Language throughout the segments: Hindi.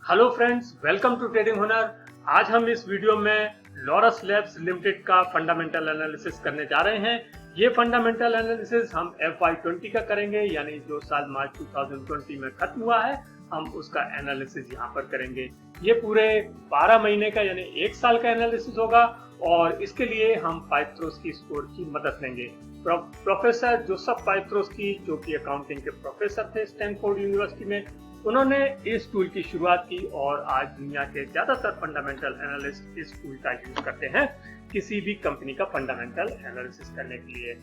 Hello friends, welcome to trading Hunar. आज हम इस वीडियो में लॉरस लैब्स लिमिटेड का फंडामेंटल एनालिसिस करने जा रहे हैं। ये फंडामेंटल एनालिसिस हम FY20 का करेंगे, यानी जो साल मार्च 2020 में खत्म हुआ है हम उसका एनालिसिस यहाँ पर करेंगे। ये पूरे 12 महीने का यानी 1 साल का एनालिसिस होगा और इसके लिए हम पाइथ्रोस्की स्कोर की मदद लेंगे। प्रोफेसर जोसेफ पाइथ्रोस्की, जो कि अकाउंटिंग के प्रोफेसर थे स्टैनफोर्ड यूनिवर्सिटी में, उन्होंने इस टूल की शुरुआत की और आज दुनिया के ज्यादातर फंडामेंटल एनालिस्ट इस टूल का यूज करते हैं किसी भी कंपनी का फंडामेंटल एनालिसिस करने के लिए।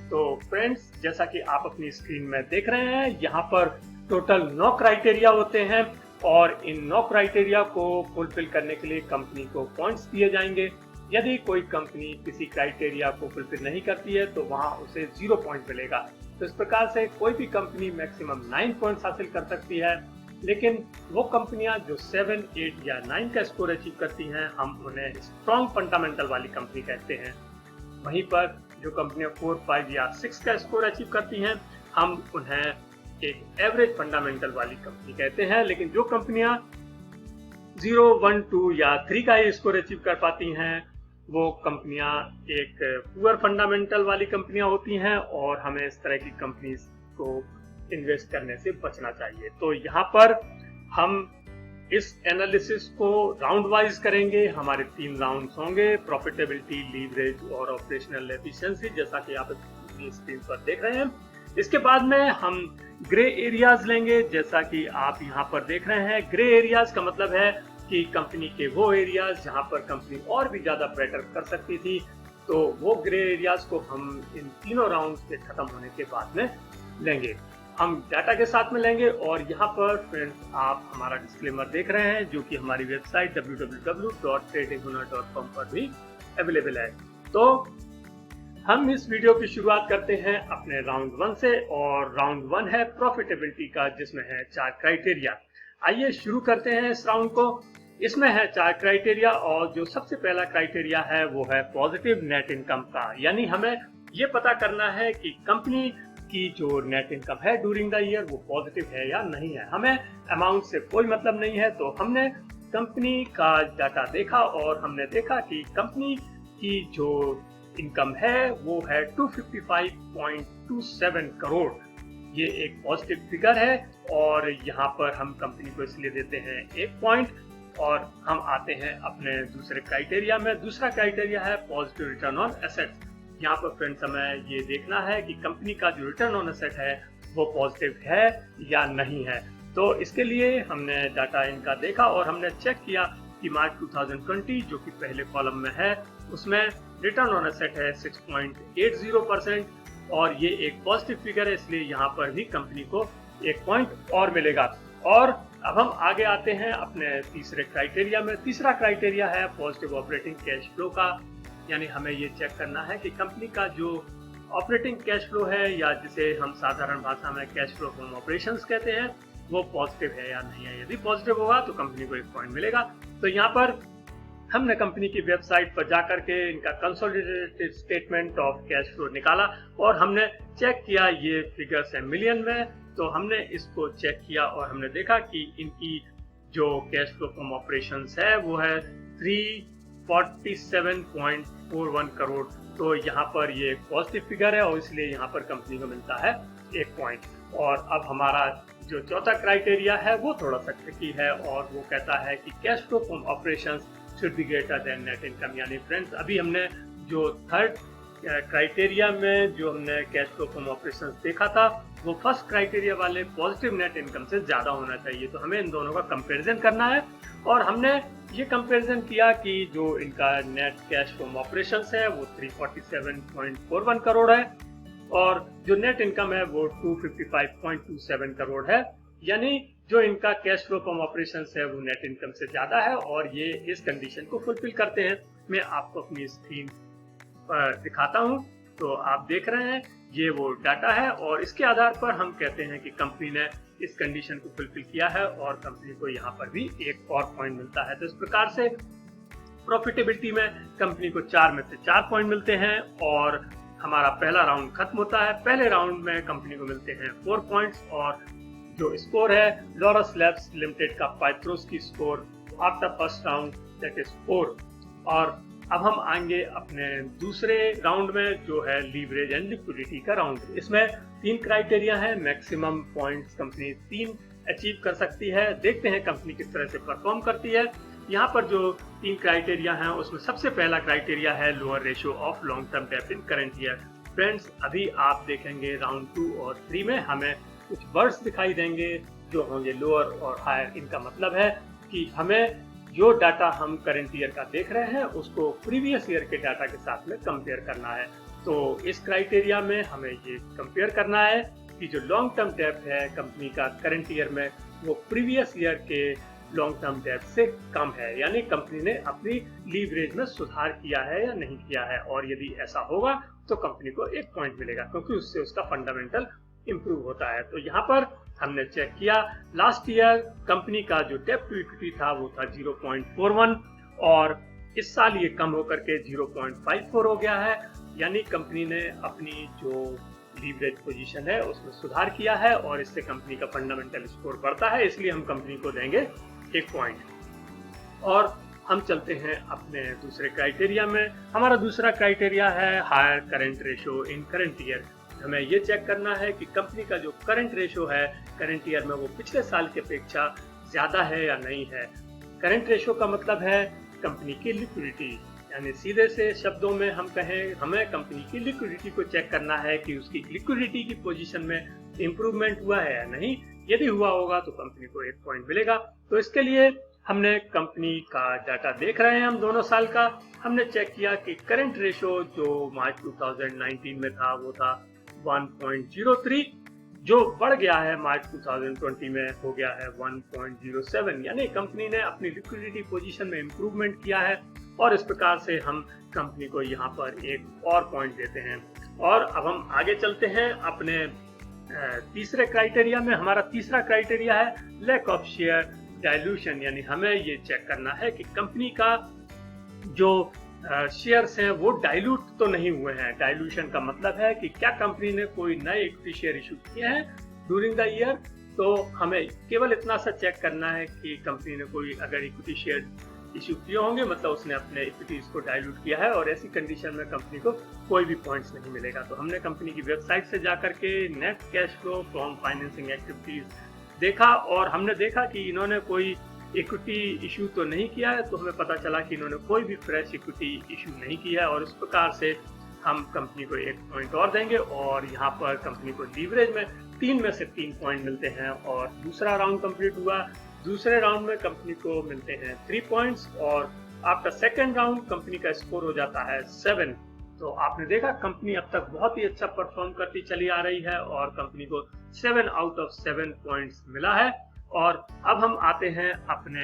तो फ्रेंड्स, जैसा कि आप अपनी स्क्रीन में देख रहे हैं, यहाँ पर टोटल 9 क्राइटेरिया होते हैं और इन 9 क्राइटेरिया को फुलफिल करने के लिए कंपनी को पॉइंट्स दिए जाएंगे। यदि कोई कंपनी किसी क्राइटेरिया को फुलफिल नहीं करती है तो वहां उसे 0 पॉइंट मिलेगा। तो इस प्रकार से कोई भी कंपनी मैक्सिमम 9 पॉइंट्स हासिल कर सकती है, लेकिन वो कंपनियां जो 7, 8 या 9 का स्कोर अचीव करती हैं हम उन्हें स्ट्रॉन्ग फंडामेंटल वाली कंपनी कहते हैं। वहीं पर जो कंपनियां 4, 5 या 6 का स्कोर अचीव करती हैं हम उन्हें एक एवरेज फंडामेंटल वाली कंपनी कहते हैं। लेकिन जो कंपनियां 0, 1, 2 या 3 का ही स्कोर अचीव कर पाती हैं वो कंपनियां एक पुअर फंडामेंटल वाली कंपनियां होती हैं और हमें इस तरह की कंपनीज को इन्वेस्ट करने से बचना चाहिए। तो यहाँ पर हम इस एनालिसिस को राउंड वाइज करेंगे। हमारे 3 राउंड्स होंगे, प्रॉफिटेबिलिटी, लीवरेज और ऑपरेशनल एफिशिएंसी, जैसा कि आप अपनी स्क्रीन पर देख रहे हैं। इसके बाद में हम ग्रे एरियाज लेंगे, जैसा कि आप यहाँ पर देख रहे हैं। ग्रे एरियाज का मतलब है कि कंपनी के वो एरियाज जहाँ पर कंपनी और भी ज्यादा बेटर कर सकती थी, तो वो ग्रे एरियाज को हम इन तीनों राउंड्स के खत्म होने के बाद में लेंगे। हम डाटा के साथ में लेंगे और यहाँ पर फ्रेंड्स आप हमारा डिस्क्लेमर देख रहे हैं, जो कि हमारी वेबसाइट www.tradinghunar.com पर भी अवेलेबल है। तो हम इस वीडियो की शुरुआत करते हैं अपने राउंड 1 से और राउंड 1 है प्रॉफिटेबिलिटी का, जिसमें है 4 क्राइटेरिया। आइए शुरू करते हैं इस राउंड को। इसमें है 4 क्राइटेरिया और जो सबसे पहला क्राइटेरिया है वो है पॉजिटिव नेट इनकम का, यानी हमें ये पता करना है कि कंपनी की जो नेट इनकम है ड्यूरिंग द ईयर वो पॉजिटिव है या नहीं है। हमें अमाउंट से कोई मतलब नहीं है। तो हमने कंपनी का डाटा देखा और हमने देखा कि कंपनी की जो इनकम है वो है 255.27 करोड़। ये एक पॉजिटिव फिगर है और यहाँ पर हम कंपनी को इसलिए देते हैं 1 पॉइंट। और हम आते हैं अपने दूसरे क्राइटेरिया में। दूसरा क्राइटेरिया है पॉजिटिव रिटर्न ऑन एसेट्स। यहाँ पर फ्रेंड्स हमें ये देखना है कि कंपनी का जो रिटर्न ऑन एसेट है वो पॉजिटिव है या नहीं है। तो इसके लिए हमने डाटा इनका देखा और हमने चेक किया कि मार्च 2020 जो कि पहले कॉलम में है उसमें रिटर्न ऑन एसेट है 6.80% और ये एक पॉजिटिव फिगर है, इसलिए यहाँ पर भी कंपनी को 1 पॉइंट और मिलेगा। और अब हम आगे आते हैं अपने तीसरे क्राइटेरिया में। तीसरा क्राइटेरिया है पॉजिटिव ऑपरेटिंग कैश फ्लो का, यानी हमें ये चेक करना है कि कंपनी का जो ऑपरेटिंग कैश फ्लो है, या जिसे हम साधारण भाषा में कैश फ्लो फ्रॉम ऑपरेशंस कहते हैं, वो पॉजिटिव है या नहीं है। यदि पॉजिटिव होगा तो कंपनी को 1 पॉइंट मिलेगा। तो यहाँ पर हमने कंपनी की वेबसाइट पर जाकर के इनका consolidated statement of cash flow निकाला और हमने चेक किया, ये फिगर्स है मिलियन में। तो हमने इसको चेक किया और हमने देखा कि इनकी जो कैश फ्लो फ्रॉम ऑपरेशंस है वो है 347.41 करोड़। तो यहाँ पर ये पॉजिटिव फिगर है और इसलिए यहाँ पर कंपनी को मिलता है 1 पॉइंट। और अब हमारा जो चौथा क्राइटेरिया है वो थोड़ा सा ट्रिकी है और वो कहता है कि cash flow from operations should be greater than net income. यानी फ्रेंड्स अभी हमने जो थर्ड क्राइटेरिया में जो हमने कैश फ्लो फ्रॉम ऑपरेशंस देखा था वो फर्स्ट क्राइटेरिया वाले पॉजिटिव नेट इनकम से ज्यादा होना चाहिए। तो हमें इन दोनों का कंपैरिजन करना है और हमने ये कंपैरिजन किया कि जो इनका नेट कैश फ्रॉम ऑपरेशंस है वो 347.41 करोड़ है और जो नेट इनकम है वो 255.27 करोड़ है, यानी जो इनका कैश फ्लो फ्रॉम ऑपरेशंस है वो नेट इनकम से ज्यादा है और ये इस कंडीशन को फुलफिल करते हैं। मैं आपको अपनी स्क्रीन पर दिखाता हूं। तो आप देख रहे हैं ये वो डाटा है और इसके आधार पर हम कहते हैं कि कंपनी ने इस कंडीशन को फुलफिल किया है और कंपनी को यहाँ पर भी 1 और पॉइंट मिलता है। तो इस प्रकार से प्रॉफिटेबिलिटी में कंपनी को 4 में से 4 पॉइंट मिलते हैं और हमारा पहला राउंड खत्म होता है। पहले राउंड में कंपनी को मिलते हैं 4 पॉइंट्स और जो स्कोर है लॉरस लैब्स लिमिटेड का Piotroski score after first round that is 4। और अब हम आएंगे अपने दूसरे राउंड में जो है लीवरेज एंड लिक्विडिटी का राउंड। इसमें 3 क्राइटेरिया है, मैक्सिमम पॉइंट्स कंपनी 3 अचीव कर सकती है। देखते हैं कंपनी किस तरह से परफॉर्म करती है। यहाँ पर जो 3 क्राइटेरिया हैं उसमें सबसे पहला क्राइटेरिया है lower ratio of long term डेब्ट इन करंट ईयर। फ्रेंड्स, अभी आप देखेंगे राउंड 2 और 3 में हमें कुछ वर्ड्स दिखाई देंगे जो होंगे लोअर और हायर। इनका मतलब है कि हमें जो डाटा हम करंट ईयर का देख रहे हैं उसको प्रीवियस ईयर के डाटा के साथ में कंपेयर करना है। तो इस क्राइटेरिया में हमें ये कंपेयर करना है कि जो लॉन्ग टर्म डेब्ट है कंपनी का करंट ईयर में वो प्रीवियस ईयर के लॉन्ग टर्म डेब्ट से कम है, यानी कंपनी ने अपनी लीवरेज में सुधार किया है या नहीं किया है। और यदि ऐसा होगा तो कंपनी को 1 पॉइंट मिलेगा क्योंकि उससे उसका फंडामेंटल इंप्रूव होता है। तो यहाँ पर हमने चेक किया लास्ट ईयर कंपनी का जो डेब्ट टू इक्विटी था वो था 0.41 और इस साल ये कम होकर के 0.54 हो गया है, यानी कंपनी ने अपनी जो लीवरेज पोजीशन है उसमें सुधार किया है और इससे कंपनी का फंडामेंटल स्कोर बढ़ता है, इसलिए हम कंपनी को देंगे 1 पॉइंट। और हम चलते हैं अपने दूसरे क्राइटेरिया में। हमारा दूसरा क्राइटेरिया है higher current ratio in current year. हमें ये चेक करना है कि कंपनी का जो करंट रेशियो है करंट ईयर में वो पिछले साल की अपेक्षा ज्यादा है या नहीं है। करंट रेशियो का मतलब है कंपनी की लिक्विडिटी, यानी सीधे से शब्दों में हम कहें हमें कंपनी की लिक्विडिटी को चेक करना है कि उसकी लिक्विडिटी की पोजीशन में इंप्रूवमेंट हुआ है या नहीं। यदि हुआ होगा तो कंपनी को 1 पॉइंट मिलेगा। तो इसके लिए हमने कंपनी का डाटा देख रहे हैं हम दोनों साल का। हमने चेक किया कि करंट रेशियो जो मार्च 2019 में था वो था 1.03, जो बढ़ गया है मार्च 2020 में हो गया है 1.07, यानी कंपनी ने अपनी लिक्विडिटी पोजीशन में इंप्रूवमेंट किया है और इस प्रकार से हम कंपनी को यहाँ पर 1 और पॉइंट देते हैं। और अब हम आगे चलते हैं अपने तीसरे क्राइटेरिया में। हमारा तीसरा क्राइटेरिया है लैक ऑफ शेयर डाइल्यूशन, यानी हमें ये चेक करना है कि कंपनी का जो शेयर्स हैं वो डाइल्यूट तो नहीं हुए हैं। डाइल्यूशन का मतलब है कि क्या कंपनी ने कोई नए इक्विटी शेयर इशू किए हैं ड्यूरिंग द ईयर। तो हमें केवल इतना सा चेक करना है कि कंपनी ने कोई अगर इक्विटी शेयर इशू किए होंगे मतलब उसने अपने इक्विटीज को डाइल्यूट किया है, और ऐसी कंडीशन में कंपनी को कोई भी पॉइंट्स नहीं मिलेगा। तो हमने कंपनी की वेबसाइट से जाकर के net cash flow from financing activities देखा और हमने देखा कि इन्होंने कोई इक्विटी इशू तो नहीं किया है, तो हमें पता चला कि इन्होंने कोई भी फ्रेश इक्विटी इशू नहीं किया है और इस प्रकार से हम कंपनी को 1 पॉइंट और देंगे। और यहाँ पर कंपनी को लीवरेज में 3 में से 3 पॉइंट मिलते हैं और दूसरा राउंड कंप्लीट हुआ। दूसरे राउंड में कंपनी को मिलते हैं 3 पॉइंट्स और आफ्टर सेकेंड राउंड कंपनी का स्कोर हो जाता है 7। तो आपने देखा कंपनी अब तक बहुत ही अच्छा परफॉर्म करती चली आ रही है और कंपनी को 7 आउट ऑफ 7 पॉइंट्स मिला है। और अब हम आते हैं अपने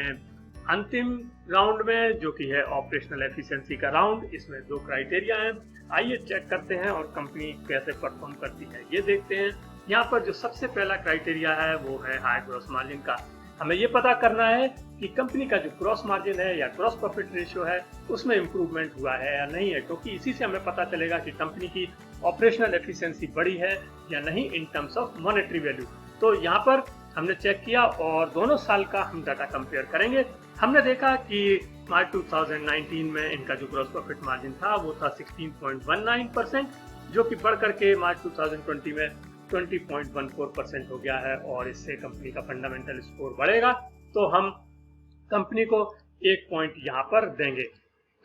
अंतिम राउंड में जो कि है ऑपरेशनल एफिशिएंसी का राउंड। इसमें 2 क्राइटेरिया हैं, आइए चेक करते हैं और कंपनी कैसे परफॉर्म करती है ये देखते हैं। यहाँ पर जो सबसे पहला क्राइटेरिया है वो है हाई ग्रॉस मार्जिन का। हमें ये पता करना है कि कंपनी का जो ग्रॉस मार्जिन है या ग्रॉस प्रॉफिट रेशियो है उसमें इंप्रूवमेंट हुआ है या नहीं है, क्योंकि इसी से हमें पता चलेगा कि कंपनी की ऑपरेशनल एफिशिएंसी बढ़ी है या नहीं in terms of monetary value. तो यहाँ पर हमने चेक किया और दोनों साल का हम डाटा कंपेयर करेंगे। हमने देखा कि मार्च 2019 में इनका जो ग्रॉस प्रॉफिट मार्जिन था वो था 16.19%, जो कि बढ़ करके मार्च 2020 में 20.14% हो गया है और इससे कंपनी का फंडामेंटल स्कोर बढ़ेगा। तो हम कंपनी को 1 पॉइंट यहाँ पर देंगे।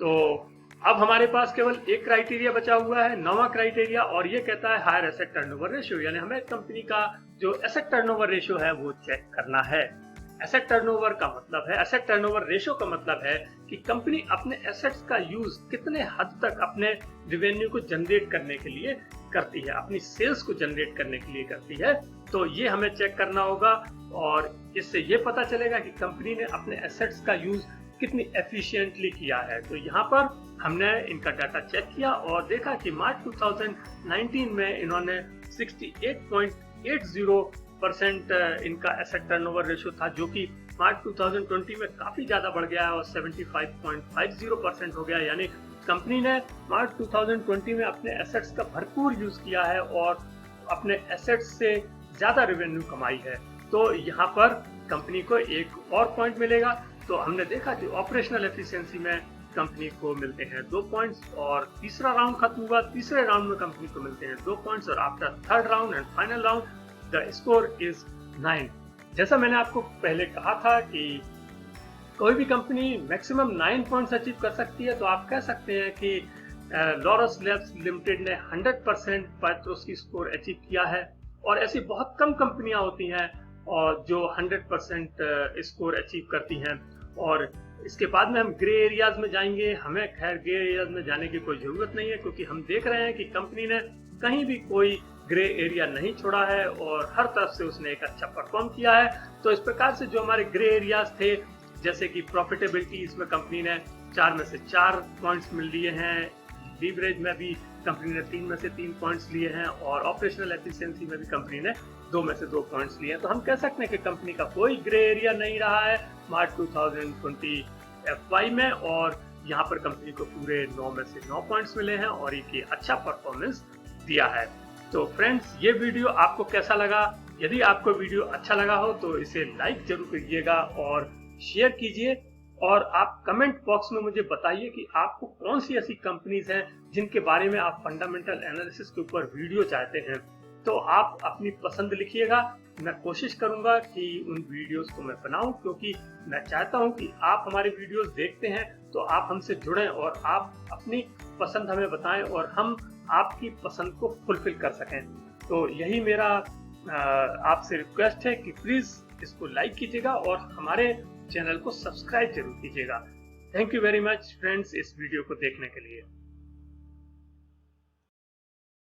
तो अब हमारे पास केवल एक क्राइटेरिया बचा हुआ है, 9वां क्राइटेरिया, और ये कहता है हायर एसेट टर्नओवर रेशियो, यानी हमें कंपनी का जो एसेट टर्नओवर रेशियो है वो चेक करना है। एसेट टर्नओवर का मतलब है, एसेट टर्नओवर रेशियो का मतलब है कि कंपनी अपने एसेट्स का यूज कितने हद तक अपने रेवेन्यू को जनरेट करने के लिए करती है, अपनी सेल्स को जनरेट करने के लिए करती है। तो ये हमें चेक करना होगा और इससे ये पता चलेगा कि कंपनी ने अपने एसेट्स का यूज कितनी एफिशिएंटली किया है। तो यहाँ पर हमने इनका डाटा चेक किया और देखा कि मार्च 2019 में इन्होंने 68.80% इनका एसेट टर्नओवर रेशियो था, जो कि मार्च 2020 में काफी ज्यादा बढ़ गया है और 75.50% हो गया। यानी कंपनी ने मार्च 2020 में अपने एसेट्स का भरपूर यूज किया है और अपने एसेट्स से ज्यादा रेवेन्यू कमाई है। तो यहाँ पर कंपनी को एक और पॉइंट मिलेगा। तो हमने देखा कि ऑपरेशनल एफिशिएंसी में कंपनी को मिलते हैं 2 पॉइंट्स, और तीसरा राउंड खत्म हुआ, तीसरे राउंड में कंपनी को मिलते हैं 2 पॉइंट्स, और after third round and final round the score is 9। जैसा मैंने आपको पहले कहा था कि कोई भी कंपनी मैक्सिमम 9 पॉइंट्स अचीव कर सकती है, तो आप कह सकते हैं कि लॉरस लैब्स लिमिटेड ने 100% पाइथ्रोस्की स्कोर अचीव किया है। और ऐसी बहुत कम कंपनियां होती हैं और जो 100% स्कोर अचीव करती हैं। और इसके बाद में हम ग्रे एरियाज में जाएंगे। हमें खैर ग्रे एरियाज में जाने की कोई जरूरत नहीं है, क्योंकि हम देख रहे हैं कि कंपनी ने कहीं भी कोई ग्रे एरिया नहीं छोड़ा है और हर तरफ से उसने एक अच्छा परफॉर्म किया है। तो इस प्रकार से जो हमारे ग्रे एरियाज थे, जैसे कि प्रॉफिटेबिलिटी, इसमें कंपनी ने 4 में से 4 पॉइंट्स मिल लिए हैं। लीवरेज में भी कंपनी ने 3 में से 3 पॉइंट्स लिए हैं, और ऑपरेशनल एफिशिएंसी में भी कंपनी ने 2 में से 2 पॉइंट्स लिए हैं। तो हम कह सकते हैं कि कंपनी का कोई ग्रे एरिया नहीं रहा है मार्च 2020 FY में, और यहाँ पर कंपनी को पूरे 9 में से 9 पॉइंट्स मिले हैं और ये अच्छा परफॉर्मेंस दिया है। तो फ्रेंड्स, ये वीडियो आपको कैसा लगा? यदि आपको वीडियो अच्छा लगा हो तो इसे लाइक जरूर कीजिएगा और शेयर कीजिए, और आप कमेंट बॉक्स में मुझे बताइए कि आपको कौन सी ऐसी कंपनीज हैं जिनके बारे में आप फंडामेंटल एनालिसिस के ऊपर वीडियो चाहते हैं। तो आप अपनी पसंद लिखिएगा। मैं कोशिश करूंगा कि उन वीडियोस को मैं बनाऊं, क्योंकि मैं चाहता हूं कि आप हमारे वीडियोस देखते हैं तो आप हमसे जुड़ें और आप अपनी पसंद हमें बताएं और हम आपकी पसंद को फुलफिल कर सकें। तो यही मेरा आपसे रिक्वेस्ट है कि प्लीज इसको लाइक कीजिएगा और हमारे चैनल को सब्सक्राइब जरूर कीजिएगा। Thank you very much friends इस वीडियो को देखने के लिए।